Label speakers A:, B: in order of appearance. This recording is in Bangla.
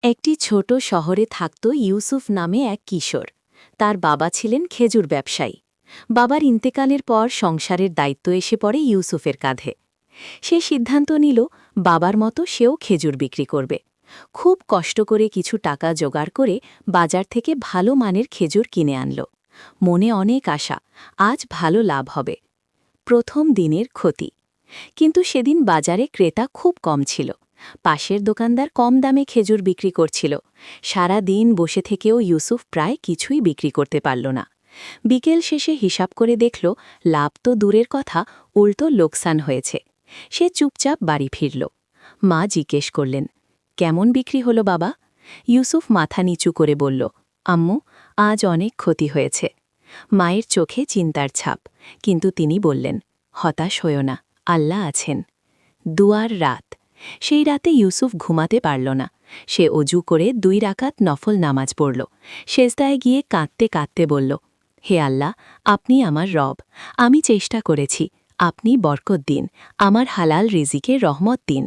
A: একটি ছোট শহরে থাকত ইউসুফ নামে এক কিশোর। তার বাবা ছিলেন খেজুর ব্যবসায়ী। বাবার ইন্তেকালের পর সংসারের দায়িত্ব এসে পড়ে ইউসুফের কাঁধে। সে সিদ্ধান্ত নিল বাবার মতো সেও খেজুর বিক্রি করবে। খুব কষ্ট করে কিছু টাকা জোগাড় করে বাজার থেকে ভালো মানের খেজুর কিনে আনল। মনে অনেক আশা, আজ ভালো লাভ হবে। প্রথম দিনের ক্ষতি। কিন্তু সেদিন বাজারে ক্রেতা খুব কম ছিল। পাশের দোকানদার কম দামে খেজুর বিক্রি করছিল। সারা দিন বসে থেকেও ইউসুফ প্রায় কিছুই বিক্রি করতে পারল না। বিকেল শেষে হিসাব করে দেখল লাভ তো দূরের কথা, উল্টো লোকসান হয়েছে। সে চুপচাপ বাড়ি ফিরল। মা জিজ্ঞেস করলেন, কেমন বিক্রি হলো বাবা? ইউসুফ মাথা নিচু করে বলল, আম্মু, আজ অনেক ক্ষতি হয়েছে। মায়ের চোখে চিন্তার ছাপ, কিন্তু তিনি বললেন, হতাশ হয়ো না, আল্লাহ আছেন। দুয়ার রাত। সেই রাতে ইউসুফ ঘুমাতে পারল না। সে অজু করে 2 রাকাত নফল নামাজ পড়ল। সেজদায় গিয়ে কাঁদতে কাঁদতে বলল, হে আল্লাহ, আপনি আমার রব। আমি চেষ্টা করেছি, আপনি বরকত দিন, আমার হালাল রিজিকে রহমত দিন।